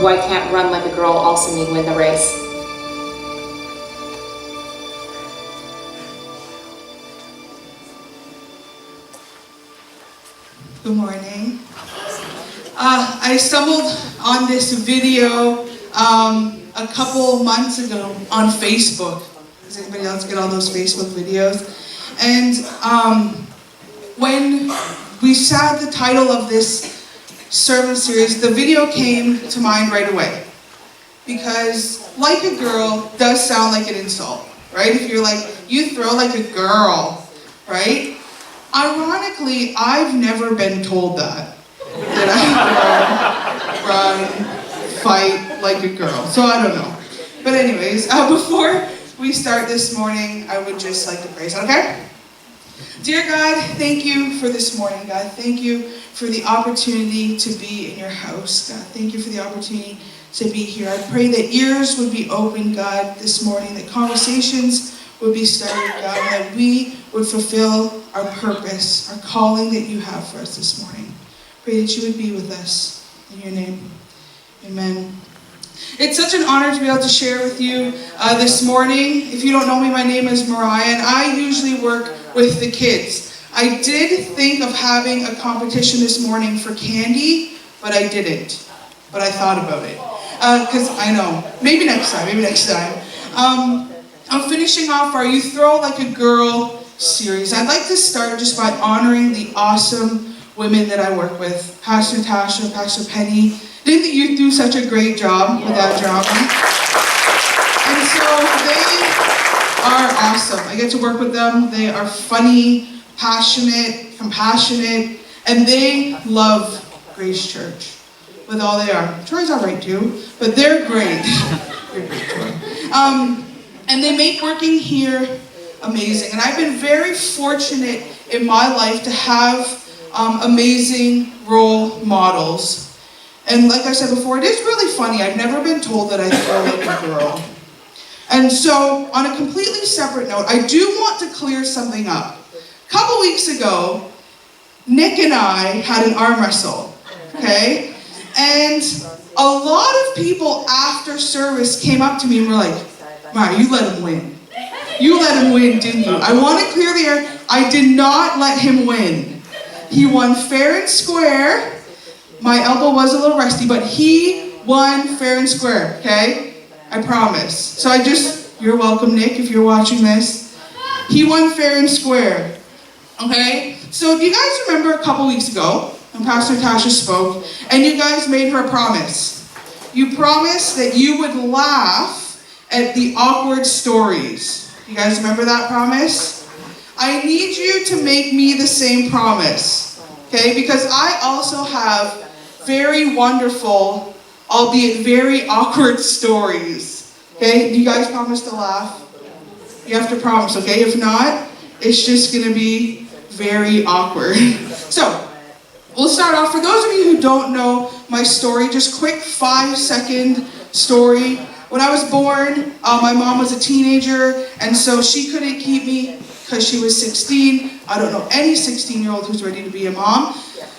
boy can't run like a girl also mean win the race? Good morning. I stumbled on this video a couple months ago on Facebook. Does anybody else get all those Facebook videos? And when we saw the title of this sermon series, the video came to mind right away. Because like a girl does sound like an insult, right? If you're like, you throw like a girl, right? Ironically, I've never been told that I run, fight like a girl. So I don't know. But anyways, before we start this morning, I would just like to pray. Is that okay? Dear God, thank you for this morning, God. Thank you for the opportunity to be in your house, God. Thank you for the opportunity to be here. I pray that ears would be open, God, this morning, that conversations would be started, God, and that we would fulfill our purpose, our calling that you have for us this morning. Pray that you would be with us. In your name, amen. It's such an honor to be able to share with you this morning. If you don't know me, my name is Mariah, and I usually work with the kids. I did think of having a competition this morning for candy, but I didn't. But I thought about it. Because I know, maybe next time. I'm finishing off our You Throw Like a Girl series. I'd like to start just by honoring the awesome women that I work with. Pastor Tasha, Pastor Penny. Didn't the youth do such a great job with that drama? And so they are awesome. I get to work with them. They are funny, passionate, compassionate, and they love Grace Church with all they are. Troy's all right too, but they're great. They're great, Troy. And they make working here amazing. And I've been very fortunate in my life to have amazing role models. And like I said before, it is really funny. I've never been told that I throw like a girl. And so, on a completely separate note, I do want to clear something up. A couple weeks ago, Nick and I had an arm wrestle, okay? And a lot of people after service came up to me and were like, Mariah, you let him win. You let him win, didn't you? I want to clear the air. I did not let him win. He won fair and square. My elbow was a little rusty, but he won fair and square, okay? I promise. So you're welcome, Nick, if you're watching this. He won fair and square, okay? So do you guys remember a couple weeks ago when Pastor Tasha spoke, and you guys made her a promise? You promised that you would laugh at the awkward stories. You guys remember that promise? I need you to make me the same promise, okay? Because I also have very wonderful, albeit very awkward stories, okay? Do you guys promise to laugh? You have to promise, okay? If not, it's just gonna be very awkward. So, we'll start off. For those of you who don't know my story, just quick 5-second story. When I was born, my mom was a teenager, and so she couldn't keep me because she was 16. I don't know any 16-year-old who's ready to be a mom.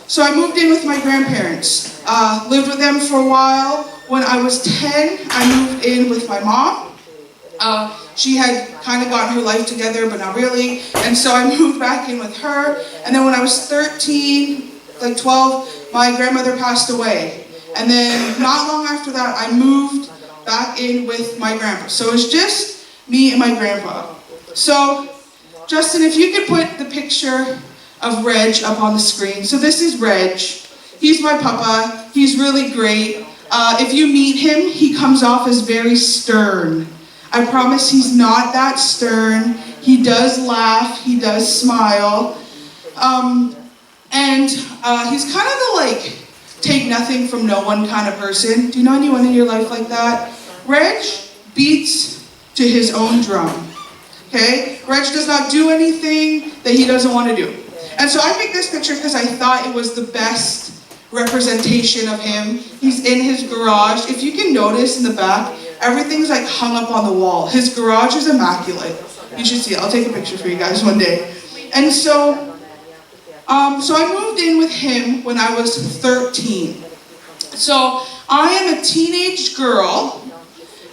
So I moved in with my grandparents, lived with them for a while. When I was 10, I moved in with my mom. She had kind of gotten her life together, but not really. And so I moved back in with her. And then when I was 13, like 12, my grandmother passed away. And then not long after that, I moved back in with my grandpa. So it was just me and my grandpa. So, Justin, if you could put the picture of Reg up on the screen. So this is Reg. He's my papa. He's really great. If you meet him, he comes off as very stern. I promise he's not that stern. He does laugh. He does smile. And he's kind of the take nothing from no one kind of person. Do you know anyone in your life like that? Reg beats to his own drum. Okay? Reg does not do anything that he doesn't want to do. And so I picked this picture because I thought it was the best representation of him. He's in his garage. If you can notice in the back, everything's hung up on the wall. His garage is immaculate. You should see it. I'll take a picture for you guys one day. And so I moved in with him when I was 13. So I am a teenage girl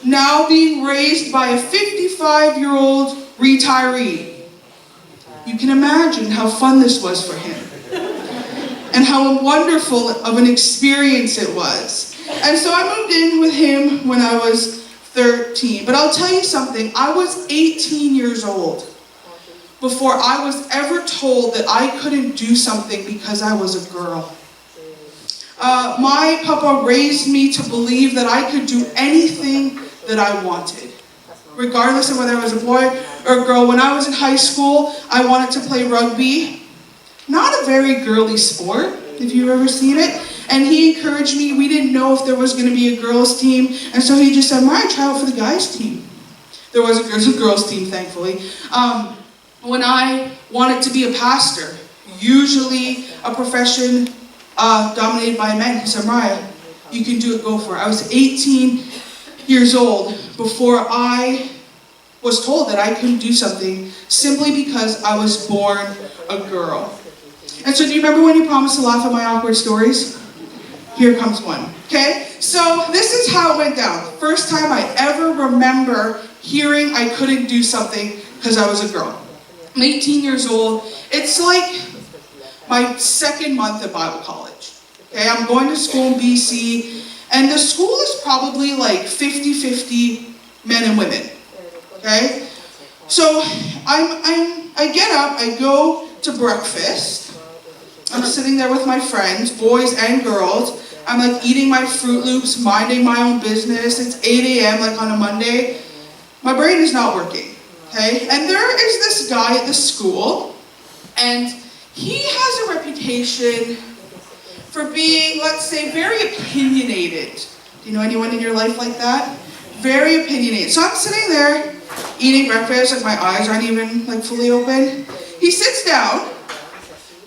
now being raised by a 55-year-old retiree. You can imagine how fun this was for him and how wonderful of an experience it was. And so I moved in with him when I was 13. But I'll tell you something, I was 18 years old before I was ever told that I couldn't do something because I was a girl. My papa raised me to believe that I could do anything that I wanted, regardless of whether I was a boy or a girl. When I was in high school, I wanted to play rugby. Not a very girly sport, if you've ever seen it. And he encouraged me. We didn't know if there was going to be a girls' team. And so he just said, Mariah, try out for the guys' team. There was a girls' team, thankfully. When I wanted to be a pastor, usually a profession dominated by men, he said, Mariah, you can do it, go for it. I was 18 years old before I was told that I couldn't do something simply because I was born a girl. And so do you remember when you promised to laugh at my awkward stories? Here comes one, okay? So this is how it went down. First time I ever remember hearing I couldn't do something because I was a girl. I'm 18 years old. It's like my second month at Bible college. Okay, I'm going to school in BC, and the school is probably like 50-50 men and women. Okay? So I get up, I go to breakfast. I'm sitting there with my friends, boys and girls. I'm like eating my Fruit Loops, minding my own business. It's 8 a.m. like on a Monday. My brain is not working, okay? And there is this guy at the school, and he has a reputation for being, let's say, very opinionated. Do you know anyone in your life like that? Very opinionated. So I'm sitting there eating breakfast, like my eyes aren't even like fully open. He sits down,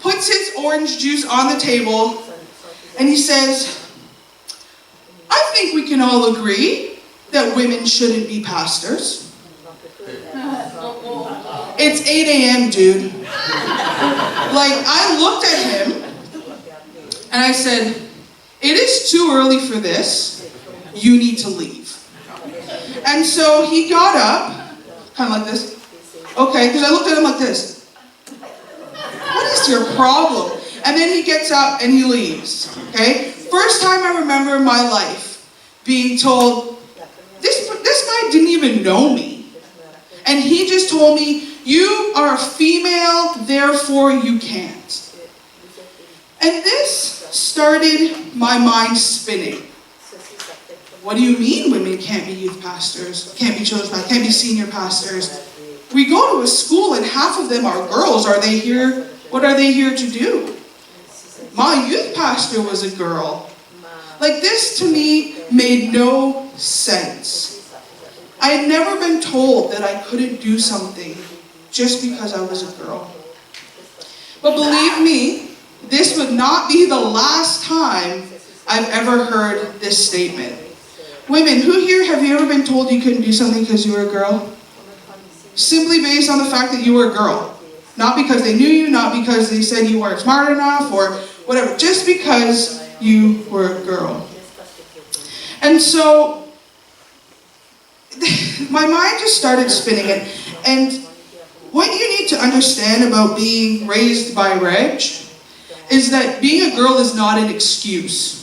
puts his orange juice on the table, and he says, I think we can all agree that women shouldn't be pastors. It's 8 a.m., dude. Like, I looked at him, and I said, it is too early for this. You need to leave. And so he got up, kind of like this. Okay, because I looked at him like this. What is your problem? And then he gets up and he leaves, okay? First time I remember in my life being told, this guy didn't even know me. And he just told me, you are a female, therefore you can't. And this started my mind spinning. What do you mean women can't be youth pastors, can't be children's pastors, can't be senior pastors? We go to a school and half of them are girls. Are they here? What are they here to do? My youth pastor was a girl. Like, this to me made no sense. I had never been told that I couldn't do something just because I was a girl. But believe me, this would not be the last time I've ever heard this statement. Women, who here have you ever been told you couldn't do something because you were a girl? Simply based on the fact that you were a girl. Not because they knew you, not because they said you weren't smart enough or whatever. Just because you were a girl. And so, my mind just started spinning. And what you need to understand about being raised by Reg is that being a girl is not an excuse.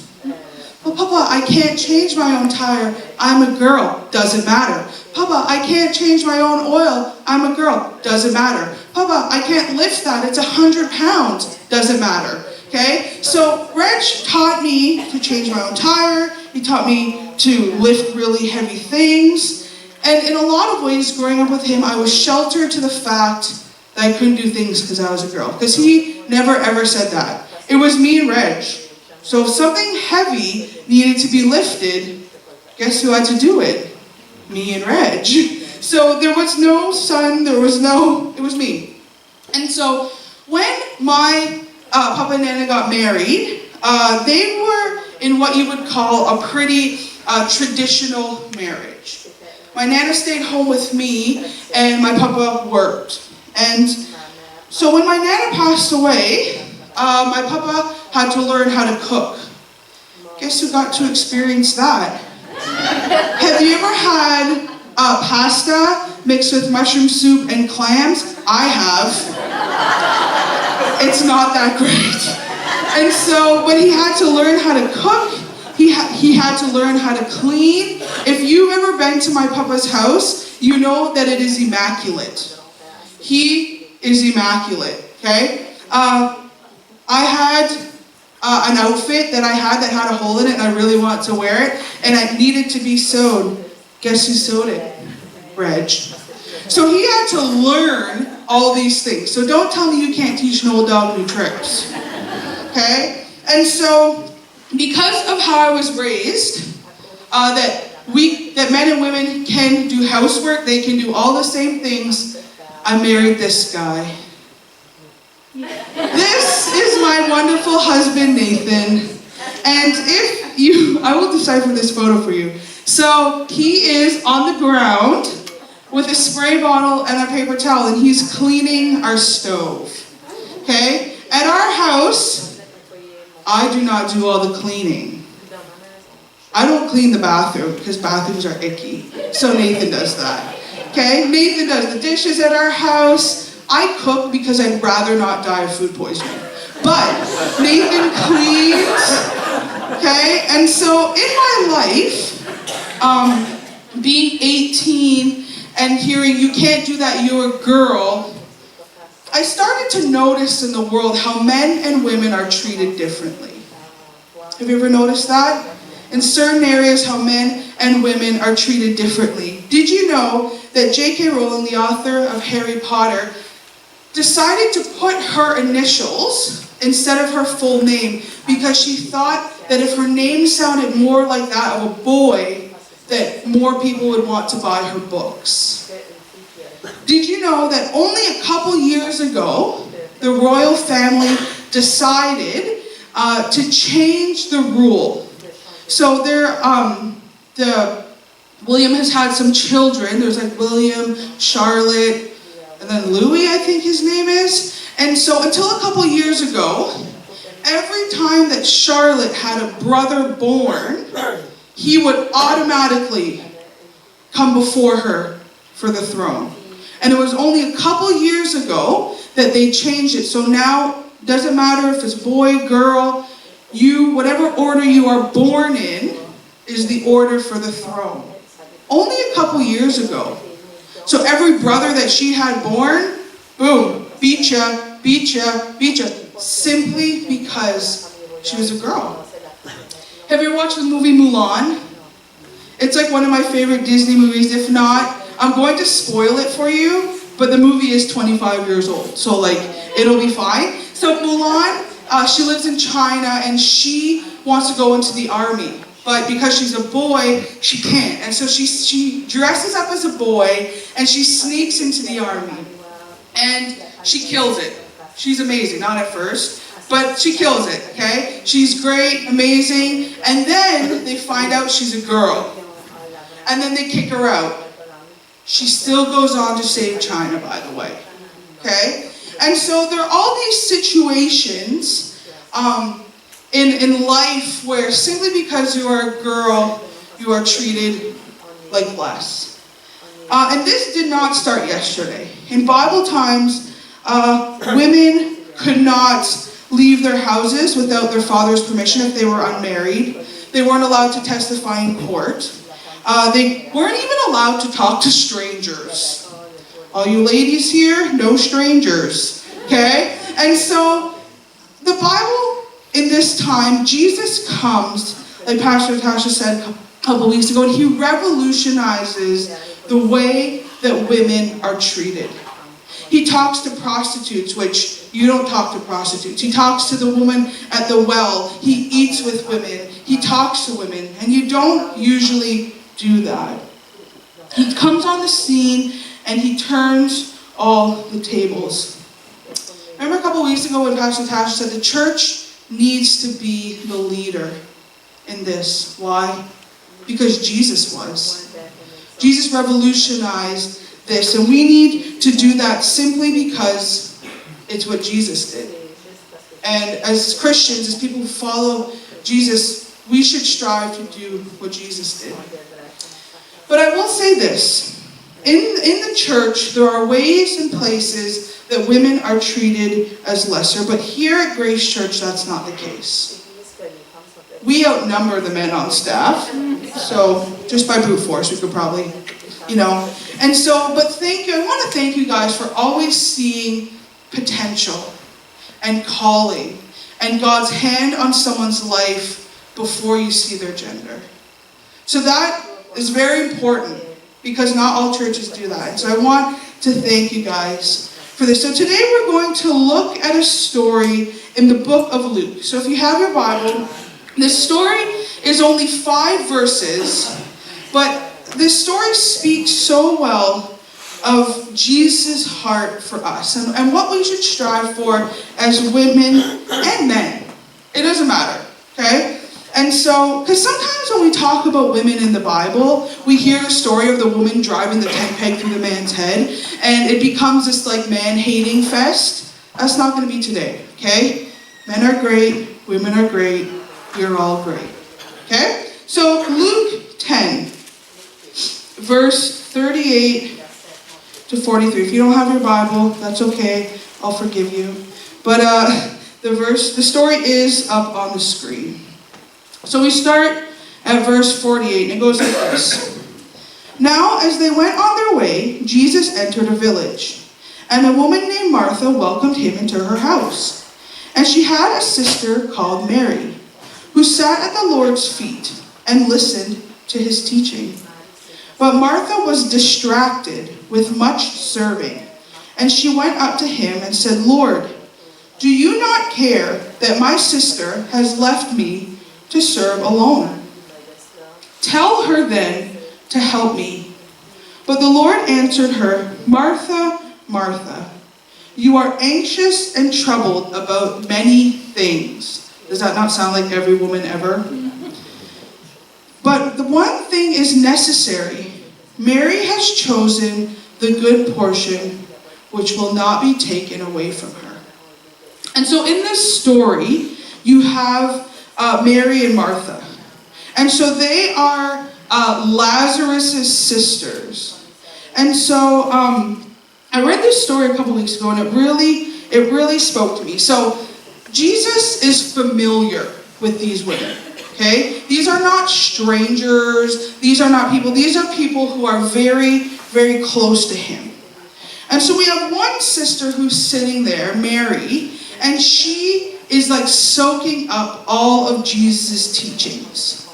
Well, Papa, I can't change my own tire. I'm a girl. Doesn't matter. Papa, I can't change my own oil. I'm a girl. Doesn't matter. Papa, I can't lift that. It's 100 pounds. Doesn't matter. Okay? So Reg taught me to change my own tire. He taught me to lift really heavy things. And in a lot of ways, growing up with him, I was sheltered to the fact that I couldn't do things because I was a girl. Because he never ever said that. It was me and Reg. So if something heavy needed to be lifted, guess who had to do it? Me and Reg. So there was no son, it was me. And so when my Papa and Nana got married, they were in what you would call a pretty traditional marriage. My Nana stayed home with me and my Papa worked. And so when my Nana passed away, my Papa had to learn how to cook. Guess who got to experience that? Have you ever had pasta mixed with mushroom soup and clams? I have. It's not that great. And so, but he had to learn how to cook. He had to learn how to clean. If you've ever been to my papa's house, you know that it is immaculate. He is immaculate, okay? I had an outfit that I had a hole in it, and I really wanted to wear it, and it needed to be sewed. Guess who sewed it? Reg. So he had to learn all these things. So don't tell me you can't teach an old dog new tricks. Okay? And so, because of how I was raised, that men and women can do housework, they can do all the same things, I married this guy. This is my wonderful husband, Nathan. And I will decipher this photo for you. So he is on the ground with a spray bottle and a paper towel, and he's cleaning our stove. Okay? At our house, I do not do all the cleaning. I don't clean the bathroom because bathrooms are icky. So Nathan does that. Okay? Nathan does the dishes at our house. I cook because I'd rather not die of food poisoning. But Nathan cleans. Okay? And so in my life, being 18 and hearing you can't do that, you're a girl, I started to notice in the world how men and women are treated differently. Have you ever noticed that? In certain areas, how men and women are treated differently. Did you know that J.K. Rowling, the author of Harry Potter, decided to put her initials instead of her full name because she thought that if her name sounded more like that of a boy, that more people would want to buy her books? Did you know that only a couple years ago, the royal family decided to change the rule? So William has had some children. There's like William, Charlotte, and then Louis, I think his name is. And so until a couple years ago, every time that Charlotte had a brother born, he would automatically come before her for the throne. And it was only a couple years ago that they changed it. So now, doesn't matter if it's boy, girl, whatever order you are born in is the order for the throne. Only a couple years ago. So every brother that she had born, boom, beat ya, simply because she was a girl. Have you ever watched the movie Mulan? It's like one of my favorite Disney movies. If not, I'm going to spoil it for you, but the movie is 25 years old, so like, it'll be fine. So Mulan, she lives in China, and she wants to go into the army. But because she's a boy, she can't. And so she dresses up as a boy, and she sneaks into the army. And she kills it. She's amazing, not at first, but she kills it, okay? She's great, amazing. And then they find out she's a girl. And then they kick her out. She still goes on to save China, by the way, okay? And so there are all these situations in life where simply because you are a girl, you are treated like less. And this did not start yesterday. In Bible times, women could not leave their houses without their father's permission if they were unmarried. They weren't allowed to testify in court. They weren't even allowed to talk to strangers. All you ladies here, no strangers, okay? And so, the Bible, in this time, Jesus comes, like Pastor Tasha said a couple weeks ago, and he revolutionizes the way that women are treated. He talks to prostitutes, which you don't talk to prostitutes. He talks to the woman at the well. He eats with women. He talks to women, and you don't usually do that. He comes on the scene and he turns all the tables. Remember a couple weeks ago when Pastor Tasha said the church needs to be the leader in this. Why? Because Jesus was. Jesus revolutionized this, and we need to do that simply because it's what Jesus did. And as Christians, as people who follow Jesus, we should strive to do what Jesus did. But I will say this. In the church, there are ways and places that women are treated as lesser, but here at Grace Church, that's not the case. We outnumber the men on staff, so just by brute force, we could probably, And so, but thank you. I want to thank you guys for always seeing potential and calling and God's hand on someone's life before you see their gender. So that is very important because not all churches do that. And so I want to thank you guys for this. So today we're going to look at a story in the book of Luke. So if you have your Bible, this story is only 5 verses, but this story speaks so well of Jesus' heart for us and what we should strive for as women and men. It doesn't matter, okay? And so, because sometimes when we talk about women in the Bible, we hear the story of the woman driving the tent peg through the man's head, and it becomes this like man-hating fest. That's not going to be today, okay? Men are great, women are great, you're all great, okay? So Luke 10, verse 38 to 43. If you don't have your Bible, that's okay. I'll forgive you. But the story is up on the screen. So we start at verse 48, and it goes like this. Now, as they went on their way, Jesus entered a village, and a woman named Martha welcomed him into her house. And she had a sister called Mary, who sat at the Lord's feet and listened to his teaching. But Martha was distracted with much serving, and she went up to him and said, Lord, do you not care that my sister has left me to serve alone? Tell her then to help me. But the Lord answered her, Martha, Martha, you are anxious and troubled about many things. Does that not sound like every woman ever? But the one thing is necessary. Mary has chosen the good portion, which will not be taken away from her. And so in this story, you have Mary and Martha. And so they are Lazarus' sisters. And so I read this story a couple weeks ago, and it really spoke to me. So Jesus is familiar with these women. Okay? These are not strangers. These are not people. These are people who are very, very close to him. And so we have one sister who's sitting there, Mary, and she is like soaking up all of Jesus' teachings.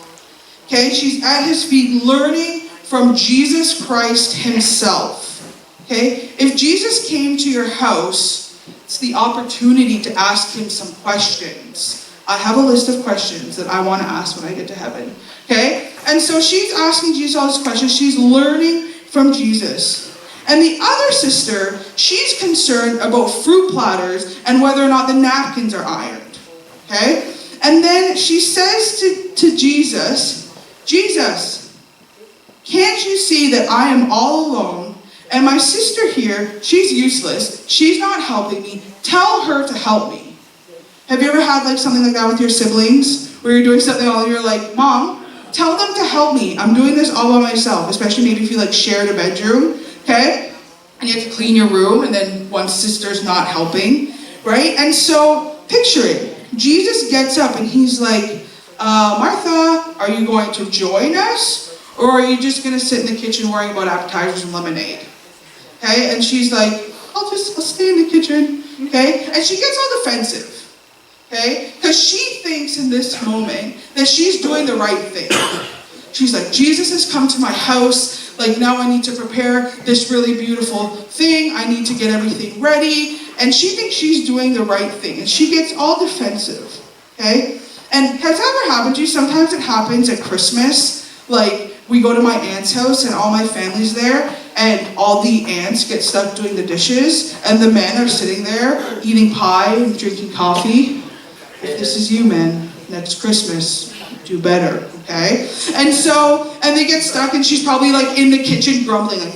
Okay? She's at his feet learning from Jesus Christ himself. Okay? If Jesus came to your house, it's the opportunity to ask him some questions. I have a list of questions that I want to ask when I get to heaven. Okay? And so she's asking Jesus all these questions. She's learning from Jesus. And the other sister, she's concerned about fruit platters and whether or not the napkins are ironed. Okay? And then she says to Jesus, Jesus, can't you see that I am all alone? And my sister here, she's useless. She's not helping me. Tell her to help me. Have you ever had like something like that with your siblings? Where you're doing something and you're like, Mom, tell them to help me. I'm doing this all by myself. Especially maybe if you like shared a bedroom, okay? And you have to clean your room and then one sister's not helping, right? And so picture it. Jesus gets up and he's like, Martha, are you going to join us? Or are you just going to sit in the kitchen worrying about appetizers and lemonade? Okay? And she's like, I'll stay in the kitchen. Okay? And she gets all defensive. Okay? Because she thinks in this moment that she's doing the right thing. She's like, Jesus has come to my house. Like, now I need to prepare this really beautiful thing. I need to get everything ready. And she thinks she's doing the right thing. And she gets all defensive. Okay? And has that ever happened to you? Sometimes it happens at Christmas. Like, we go to my aunt's house and all my family's there. And all the aunts get stuck doing the dishes. And the men are sitting there eating pie and drinking coffee. If this is you, men, next Christmas, do better, okay? And they get stuck, and she's probably like in the kitchen grumbling, like,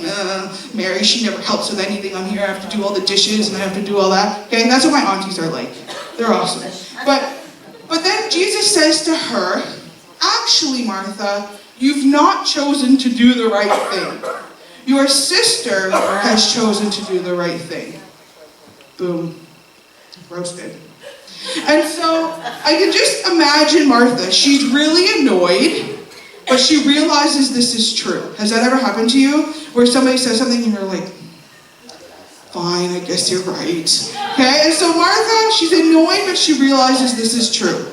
Mary, she never helps with anything. I'm here, I have to do all the dishes, and I have to do all that, okay? And that's what my aunties are like. They're awesome. But then Jesus says to her, actually, Martha, you've not chosen to do the right thing. Your sister has chosen to do the right thing. Boom. Roasted. And so I can just imagine Martha. She's really annoyed, but she realizes this is true. Has that ever happened to you? Where somebody says something and you're like, fine, I guess you're right. Okay? And so Martha, she's annoyed, but she realizes this is true.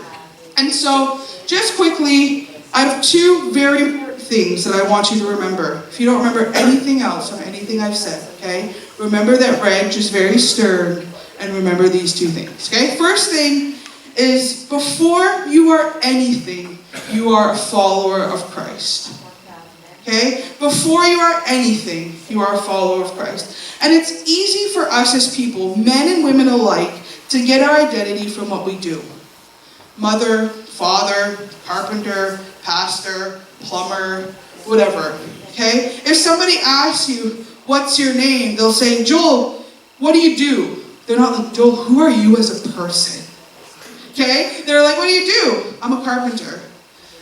And so, just quickly, I have two very important things that I want you to remember. If you don't remember anything else from anything I've said, okay? Remember that Reg is very stern, and remember these two things, okay? First thing is, before you are anything, you are a follower of Christ. Okay? Before you are anything, you are a follower of Christ. And it's easy for us as people, men and women alike, to get our identity from what we do. Mother, father, carpenter, pastor, plumber, whatever. Okay? If somebody asks you, what's your name? They'll say, Joel, what do you do? They're not like, Joel, who are you as a person? Okay? They're like, what do you do? I'm a carpenter.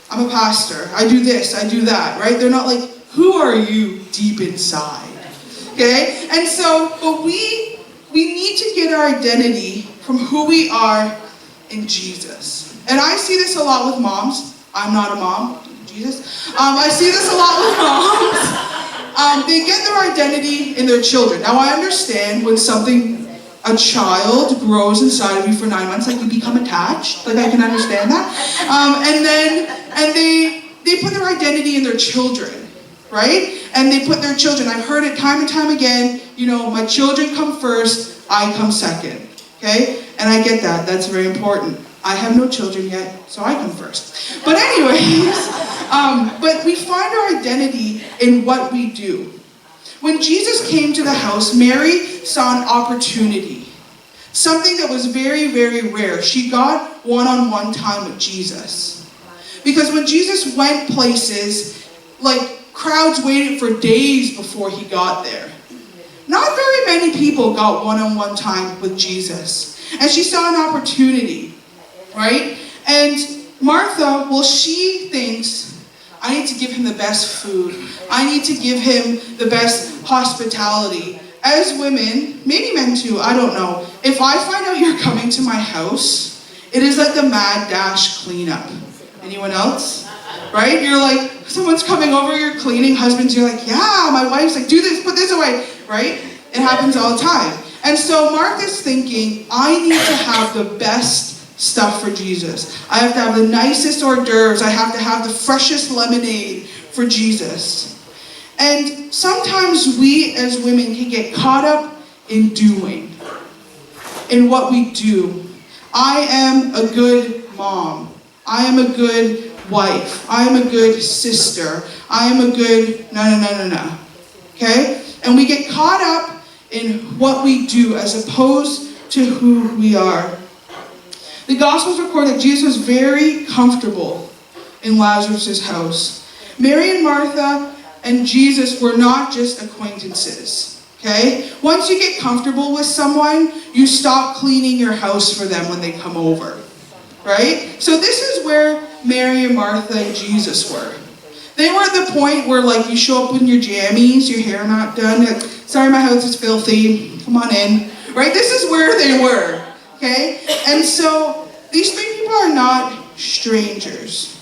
I'm a pastor. I do this, I do that, right? They're not like, who are you deep inside? Okay? And so, but we need to get our identity from who we are in Jesus. And I see this a lot with moms. I'm not a mom, Jesus. I see this a lot with moms. They get their identity in their children. Now I understand when a child grows inside of you for 9 months, like you become attached. Like I can understand that. And they put their identity in their children, right? And they put their children. I've heard it time and time again. You know, my children come first, I come second. Okay? And I get that. That's very important. I have no children yet, so I come first. But anyways, but we find our identity in what we do. When Jesus came to the house, Mary saw an opportunity. Something that was very, very rare. She got one-on-one time with Jesus. Because when Jesus went places, like crowds waited for days before he got there. Not very many people got one-on-one time with Jesus. And she saw an opportunity, right? And Martha, well, she thinks, I need to give him the best food. I need to give him the best hospitality. As women, maybe men too, I don't know. If I find out you're coming to my house, it is like the mad dash cleanup. Anyone else? Right? You're like, someone's coming over, you're cleaning, husbands, you're like, yeah, my wife's like, do this, put this away, right? It happens all the time. And so Martha's thinking, I need to have the best stuff for Jesus. I have to have the nicest hors d'oeuvres. I have to have the freshest lemonade for Jesus. And sometimes we as women can get caught up in doing, in what we do. I am a good mom. I am a good wife. I am a good sister. I am a good no. Okay? And we get caught up in what we do as opposed to who we are. The Gospels record that Jesus was very comfortable in Lazarus' house. Mary and Martha and Jesus were not just acquaintances, okay? Once you get comfortable with someone, you stop cleaning your house for them when they come over, right? So this is where Mary and Martha and Jesus were. They were at the point where, like, you show up in your jammies, your hair not done, like, sorry, my house is filthy, come on in, right? This is where they were, okay? And so these three people are not strangers.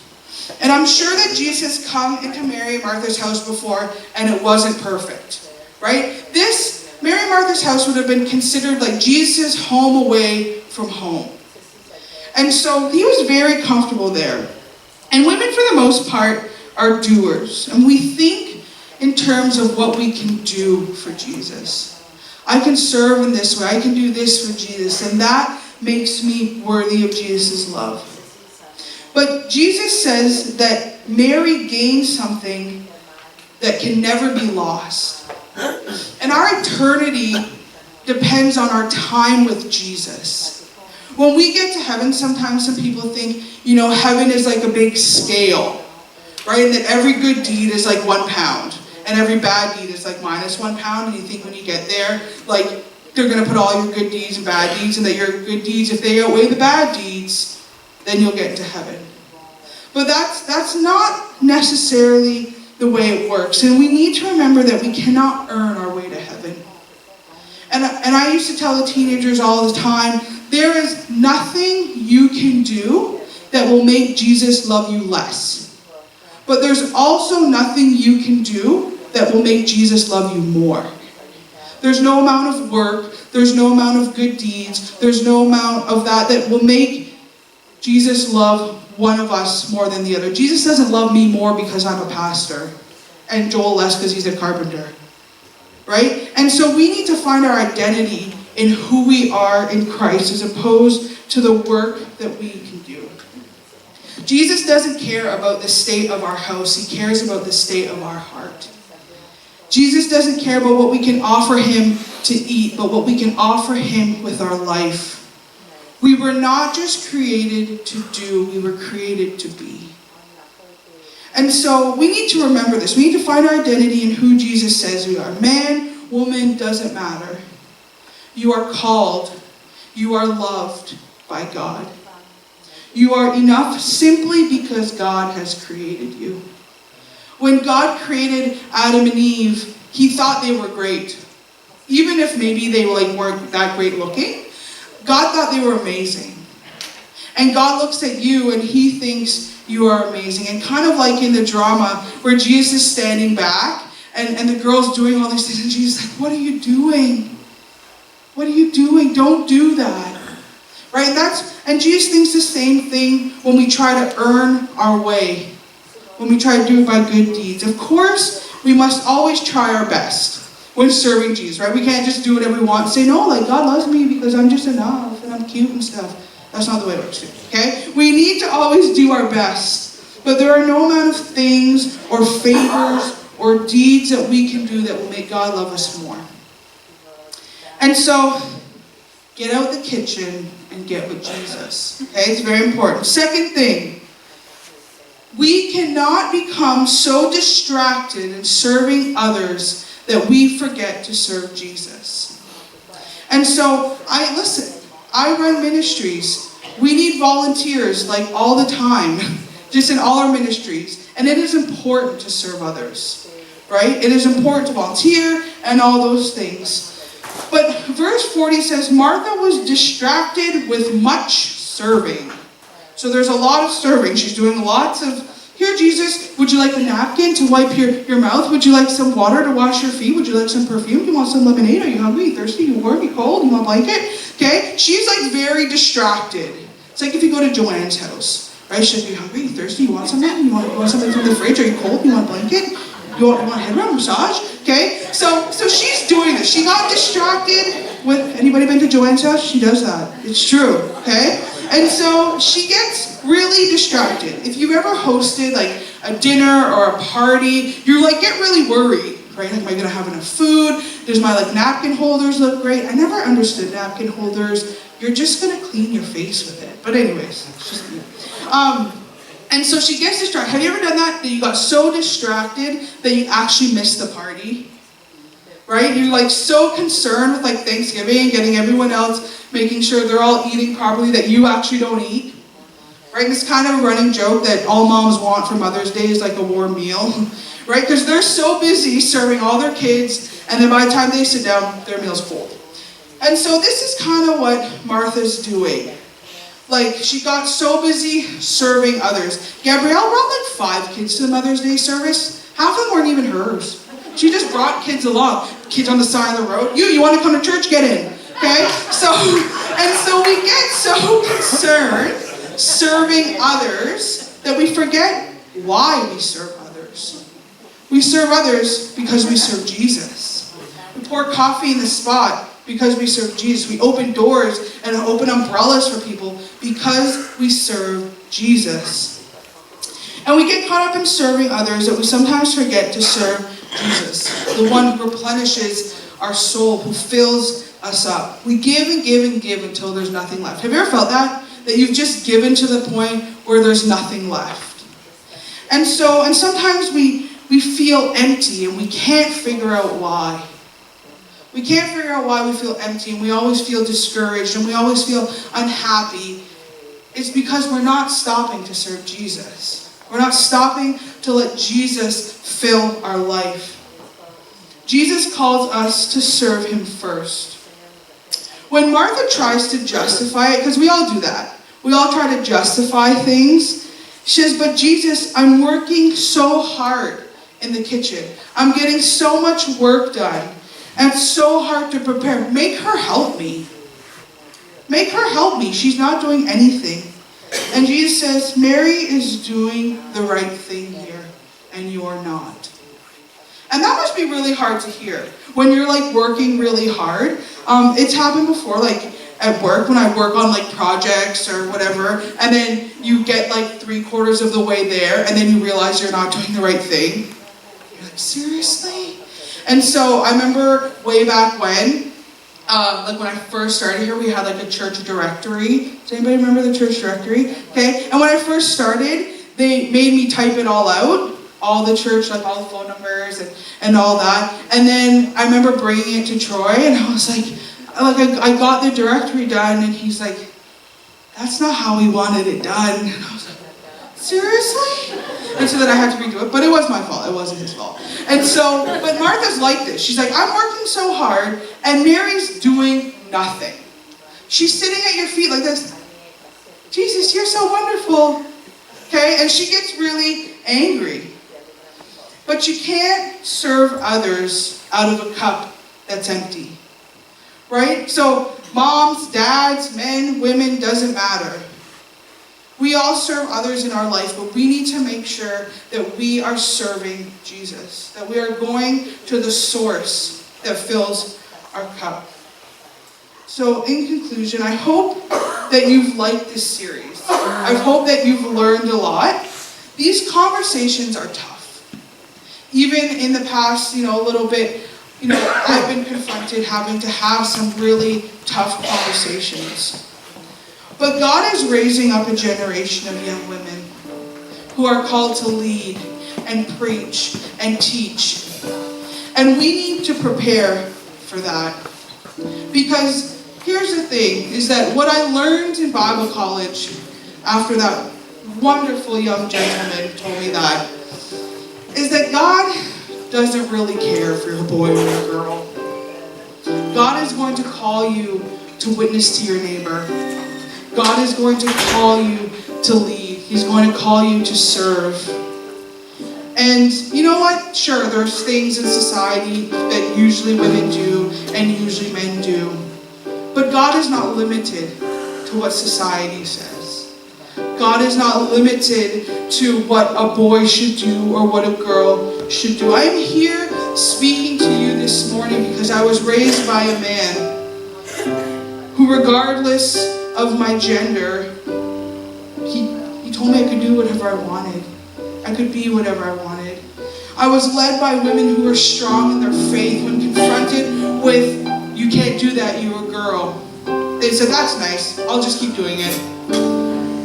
And I'm sure that Jesus has come into Mary and Martha's house before, and it wasn't perfect, right? Mary and Martha's house would have been considered like Jesus' home away from home. And so he was very comfortable there. And women, for the most part, are doers. And we think in terms of what we can do for Jesus. I can serve in this way. I can do this for Jesus. And that makes me worthy of Jesus' love. But Jesus says that Mary gained something that can never be lost. And our eternity depends on our time with Jesus. When we get to heaven, sometimes some people think, heaven is like a big scale, right? And that every good deed is like 1 pound, and every bad deed is like -1 pound. And you think when you get there, like, they're going to put all your good deeds and bad deeds, and that your good deeds, if they outweigh the bad deeds, then you'll get into heaven. But that's not necessarily the way it works. And we need to remember that we cannot earn our way to heaven. And I used to tell the teenagers all the time, there is nothing you can do that will make Jesus love you less. But there's also nothing you can do that will make Jesus love you more. There's no amount of work, there's no amount of good deeds, there's no amount of that will make Jesus love one of us more than the other. Jesus doesn't love me more because I'm a pastor, and Joel less because he's a carpenter. Right? And so we need to find our identity in who we are in Christ as opposed to the work that we can do. Jesus doesn't care about the state of our house. He cares about the state of our heart. Jesus doesn't care about what we can offer him to eat, but what we can offer him with our life. We were not just created to do, we were created to be. And so we need to remember this. We need to find our identity in who Jesus says we are. Man, woman, doesn't matter. You are called. You are loved by God. You are enough simply because God has created you. When God created Adam and Eve, he thought they were great. Even if maybe they weren't that great looking, God thought they were amazing. And God looks at you and he thinks you are amazing. And kind of like in the drama where Jesus is standing back and the girl's doing all these things and Jesus is like, what are you doing? What are you doing? Don't do that. Right? And Jesus thinks the same thing when we try to earn our way. When we try to do it by good deeds. Of course, we must always try our best when serving Jesus, right? We can't just do whatever we want and say, no, God loves me because I'm just enough and I'm cute and stuff. That's not the way it works, okay? We need to always do our best. But there are no amount of things or favors or deeds that we can do that will make God love us more. And so, get out the kitchen and get with Jesus. Okay, it's very important. Second thing, we cannot become so distracted in serving others that we forget to serve Jesus. And so, I run ministries. We need volunteers all the time, just in all our ministries. And it is important to serve others, right? It is important to volunteer and all those things. But verse 40 says, Martha was distracted with much serving. So there's a lot of serving. She's doing lots of, here Jesus, would you like a napkin to wipe your mouth? Would you like some water to wash your feet? Would you like some perfume? Do you want some lemonade? Are you hungry? You thirsty? You warm? You cold? You want a blanket? Okay? She's very distracted. It's like if you go to Joanne's house, right? She's like, are you hungry? You thirsty? You want something? You want something from the fridge? Are you cold? You want a blanket? You want a head rub, massage? Okay? So she's doing this. She got distracted with, anybody been to Joanne's house? She does that. It's true. Okay? And so she gets really distracted. If you've ever hosted a dinner or a party, you get really worried, right? Am I going to have enough food? Does my napkin holders look great? I never understood napkin holders. You're just going to clean your face with it. But anyways, it's just me. And so she gets distracted. Have you ever done that? That you got so distracted that you actually missed the party? Right? You're so concerned with Thanksgiving and getting everyone else, making sure they're all eating properly that you actually don't eat. Right? It's kind of a running joke that all moms want for Mother's Day is a warm meal. Right? Because they're so busy serving all their kids, and then by the time they sit down, their meal's cold. And so this is kind of what Martha's doing. She got so busy serving others. Gabrielle brought 5 kids to the Mother's Day service. Half of them weren't even hers. She just brought kids along. Kids on the side of the road. You want to come to church? Get in. Okay? So we get so concerned serving others that we forget why we serve others. We serve others because we serve Jesus. We pour coffee in the spot because we serve Jesus. We open doors and open umbrellas for people because we serve Jesus. And we get caught up in serving others that we sometimes forget to serve Jesus, the one who replenishes our soul, who fills us up. We give and give and give until there's nothing left. Have you ever felt that? That you've just given to the point where there's nothing left. And sometimes we feel empty and we can't figure out why. We can't figure out why we feel empty and we always feel discouraged and we always feel unhappy. It's because we're not stopping to serve Jesus. We're not stopping to let Jesus fill our life. Jesus calls us to serve him first. When Martha tries to justify it, because we all do that. We all try to justify things. She says, but Jesus, I'm working so hard in the kitchen. I'm getting so much work done. And it's so hard to prepare. Make her help me. Make her help me. She's not doing anything. And Jesus says, Mary is doing the right thing here, and you're not. And that must be really hard to hear. When you're like working really hard. It's happened before, like at work, when I work on like projects or whatever, and then you get like 3/4 of the way there, and then you realize you're not doing the right thing. You're like, seriously? And so I remember way back when, like when I first started here, we had like a church directory. Does anybody remember the church directory? Okay. And when I first started, they made me type it all out. All the church, like all the phone numbers and all that. And then I remember bringing it to Troy, and I was like I got the directory done, and he's like, that's not how we wanted it done. And I was like, seriously? And so then I had to redo it, but it was my fault. It wasn't his fault. And so, but Martha's like this. She's like, I'm working so hard, and Mary's doing nothing. She's sitting at your feet like this. Jesus, you're so wonderful. Okay, and she gets really angry. But you can't serve others out of a cup that's empty. Right? So moms, dads, men, women, doesn't matter. We all serve others in our life, but we need to make sure that we are serving Jesus. That we are going to the source that fills our cup. So in conclusion, I hope that you've liked this series. I hope that you've learned a lot. These conversations are tough. Even in the past, a little bit, I've been confronted having to have some really tough conversations. But God is raising up a generation of young women who are called to lead and preach and teach. And we need to prepare for that. Because here's the thing, is that what I learned in Bible college after that wonderful young gentleman told me that, is that God doesn't really care if you're a boy or a girl. God is going to call you to witness to your neighbor. God is going to call you to lead. He's going to call you to serve. And you know what? Sure, there's things in society that usually women do and usually men do. But God is not limited to what society says. God is not limited to what a boy should do or what a girl should do. I am here speaking to you this morning because I was raised by a man who, regardless of my gender, he told me I could do whatever I wanted. I could be whatever I wanted. I was led by women who were strong in their faith when confronted with, you can't do that, you're a girl. They said, that's nice, I'll just keep doing it.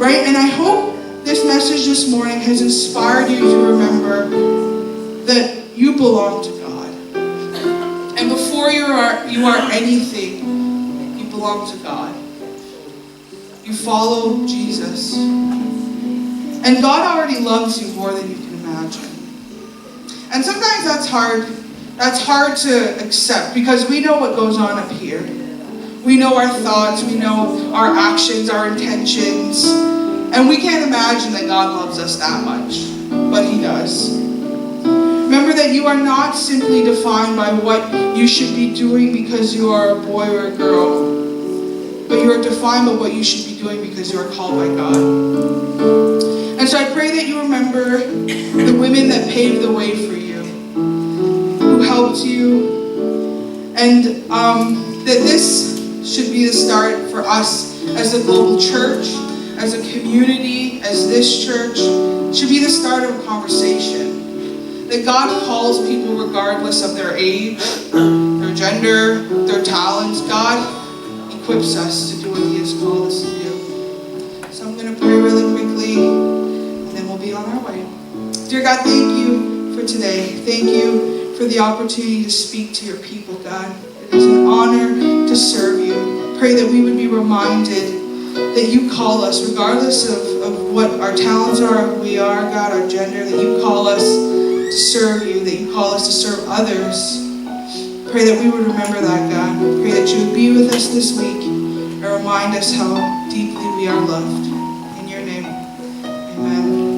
Right? And I hope this message this morning has inspired you to remember that you belong to God. And before you are anything, you belong to God. You follow Jesus. And God already loves you more than you can imagine. And sometimes that's hard. That's hard to accept because we know what goes on up here. We know our thoughts, we know our actions, our intentions, and we can't imagine that God loves us that much, but He does. Remember that you are not simply defined by what you should be doing because you are a boy or a girl, but you are defined by what you should be doing because you are called by God. And so I pray that you remember the women that paved the way for you, who helped you, and that this should be the start for us as a global church, as a community, as this church, should be the start of a conversation. That God calls people regardless of their age, their gender, their talents. God equips us to do what He has called us to do. So I'm going to pray really quickly, and then we'll be on our way. Dear God, thank you for today. Thank you for the opportunity to speak to your people, God. It is an honor to serve you. Pray that we would be reminded that you call us, regardless of what our talents are, who we are, God, our gender, that you call us to serve you, that you call us to serve others. Pray that we would remember that, God. Pray that you would be with us this week and remind us how deeply we are loved. In your name, amen.